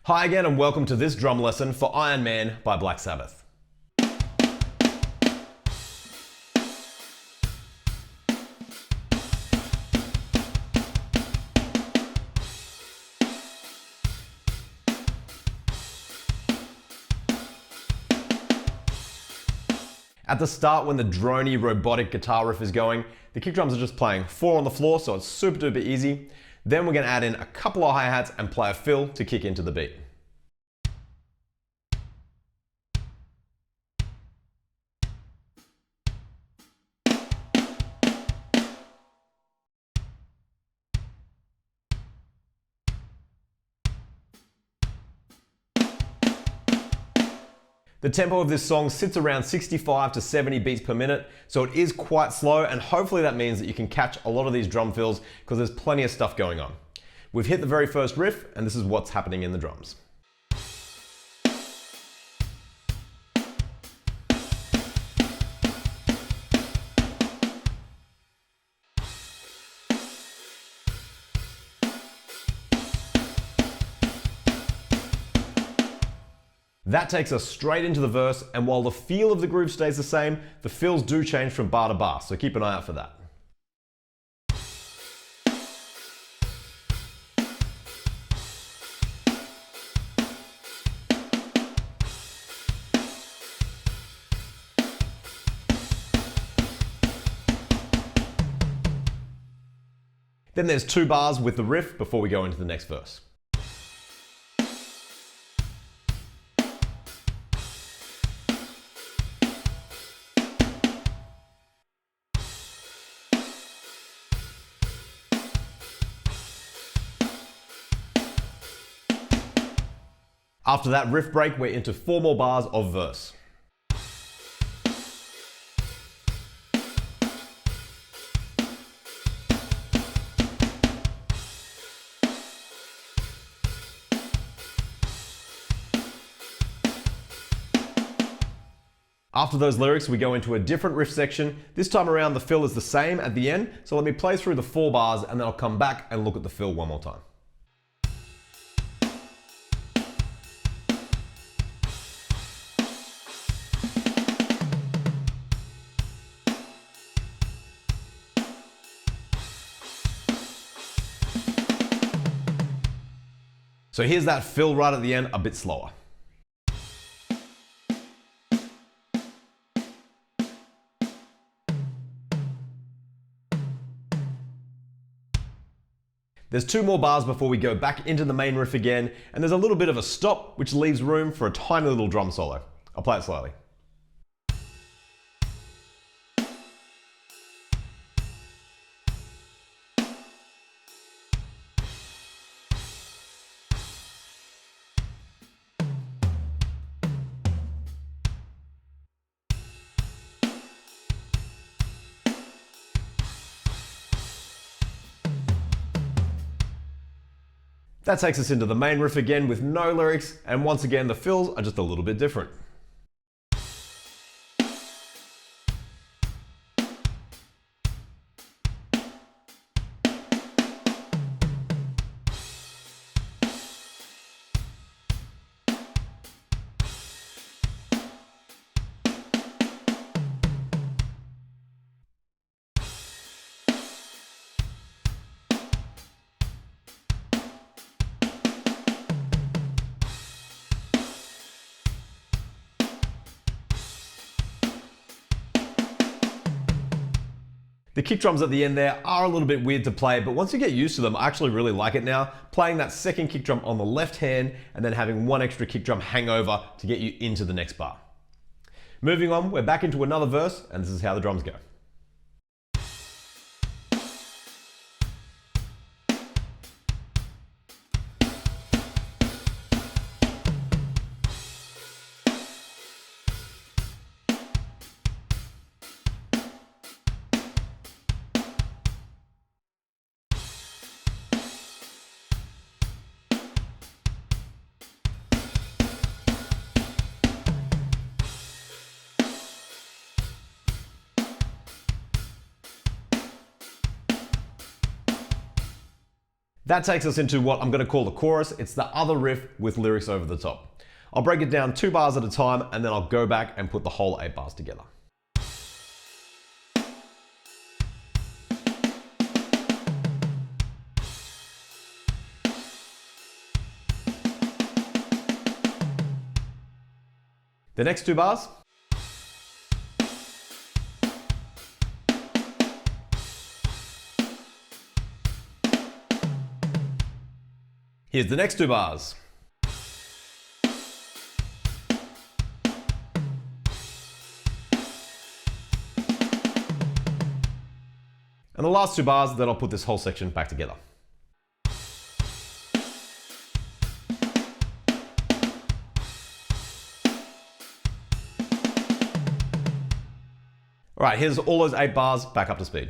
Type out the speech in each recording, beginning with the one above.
Hi again and welcome to this drum lesson for Iron Man by Black Sabbath. At the start, when the drony robotic guitar riff is going, the kick drums are just playing 4 on the floor, so it's super duper easy. Then we're going to add in a couple of hi-hats and play a fill to kick into the beat. The tempo of this song sits around 65 to 70 beats per minute, so it is quite slow, and hopefully that means that you can catch a lot of these drum fills because there's plenty of stuff going on. We've hit the very first riff, and this is what's happening in the drums. That takes us straight into the verse, and while the feel of the groove stays the same, the fills do change from bar to bar, so keep an eye out for that. Then there's 2 bars with the riff before we go into the next verse. After that riff break, we're into 4 more bars of verse. After those lyrics, we go into a different riff section. This time around, the fill is the same at the end, so let me play through the 4 bars and then I'll come back and look at the fill one more time. So here's that fill right at the end, a bit slower. There's 2 more bars before we go back into the main riff again, and there's a little bit of a stop, which leaves room for a tiny little drum solo. I'll play it slowly. That takes us into the main riff again with no lyrics, and once again the fills are just a little bit different. The kick drums at the end there are a little bit weird to play, but once you get used to them, I actually really like it now. Playing that second kick drum on the left hand and then having 1 extra kick drum hang over to get you into the next bar. Moving on, we're back into another verse, and this is how the drums go. That takes us into what I'm going to call the chorus. It's the other riff with lyrics over the top. I'll break it down 2 bars at a time, and then I'll go back and put the whole 8 bars together. The next 2 bars. Here's the next 2 bars. And the last 2 bars, then I'll put this whole section back together. All right, here's all those 8 bars back up to speed.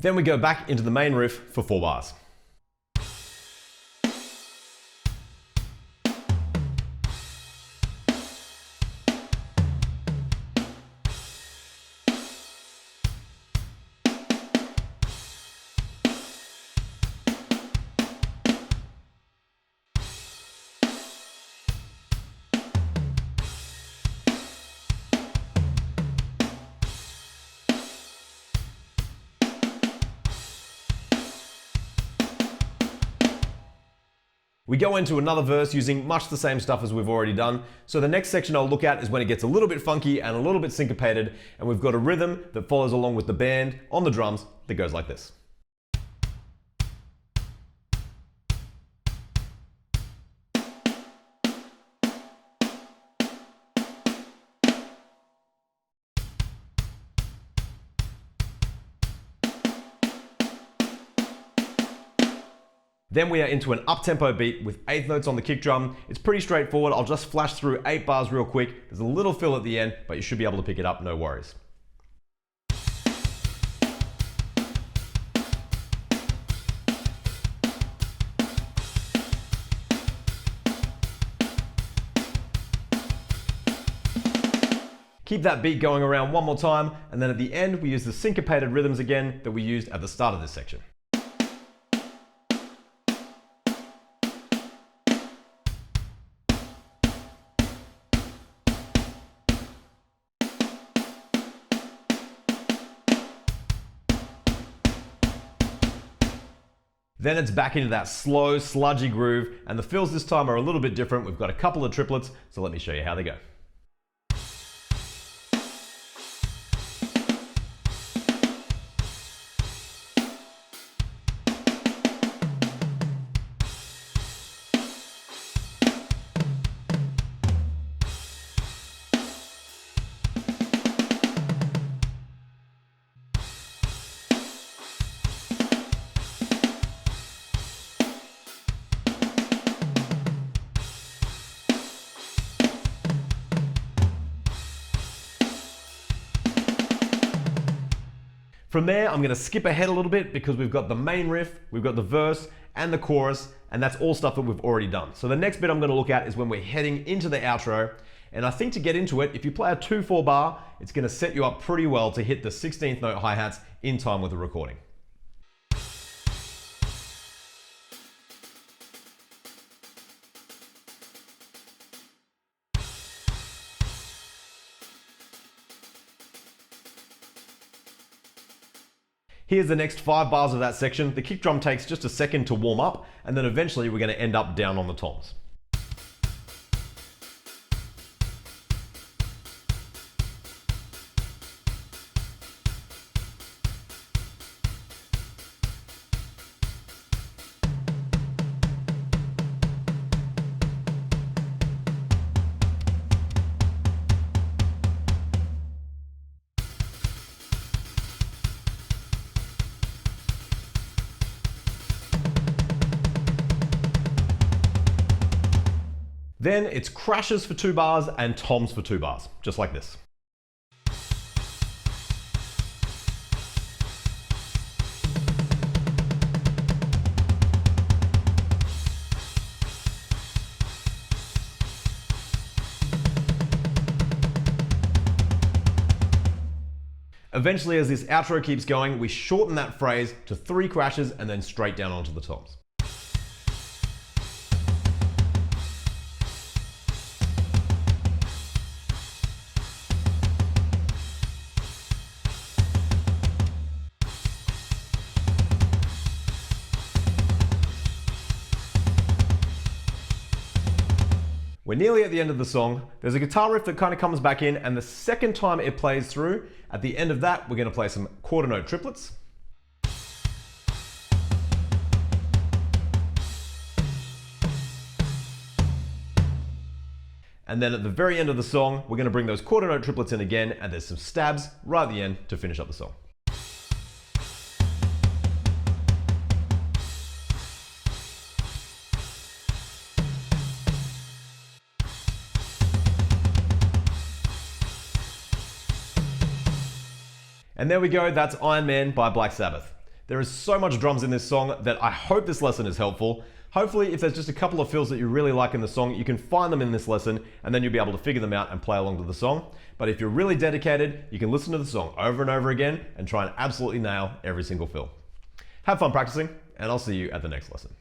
Then we go back into the main riff for 4 bars. We go into another verse using much the same stuff as we've already done. So the next section I'll look at is when it gets a little bit funky and a little bit syncopated, and we've got a rhythm that follows along with the band on the drums that goes like this. Then we are into an uptempo beat with 8th notes on the kick drum. It's pretty straightforward. I'll just flash through 8 bars real quick. There's a little fill at the end, but you should be able to pick it up, no worries. Keep that beat going around one more time, and then at the end we use the syncopated rhythms again that we used at the start of this section. Then it's back into that slow, sludgy groove, and the fills this time are a little bit different. We've got a couple of triplets, so let me show you how they go. From there, I'm going to skip ahead a little bit because we've got the main riff, we've got the verse and the chorus, and that's all stuff that we've already done. So the next bit I'm going to look at is when we're heading into the outro. And I think to get into it, if you play a 2/4 bar, it's going to set you up pretty well to hit the 16th note hi-hats in time with the recording. Here's the next 5 bars of that section. The kick drum takes just a second to warm up, and then eventually we're going to end up down on the toms. Then it's crashes for 2 bars and toms for 2 bars, just like this. Eventually, as this outro keeps going, we shorten that phrase to 3 crashes and then straight down onto the toms. We're nearly at the end of the song. There's a guitar riff that kind of comes back in, and the second time it plays through, at the end of that, we're going to play some quarter note triplets. And then at the very end of the song, we're going to bring those quarter note triplets in again, and there's some stabs right at the end to finish up the song. And there we go, that's Iron Man by Black Sabbath. There is so much drums in this song that I hope this lesson is helpful. Hopefully, if there's just a couple of fills that you really like in the song, you can find them in this lesson, and then you'll be able to figure them out and play along to the song. But if you're really dedicated, you can listen to the song over and over again and try and absolutely nail every single fill. Have fun practicing, and I'll see you at the next lesson.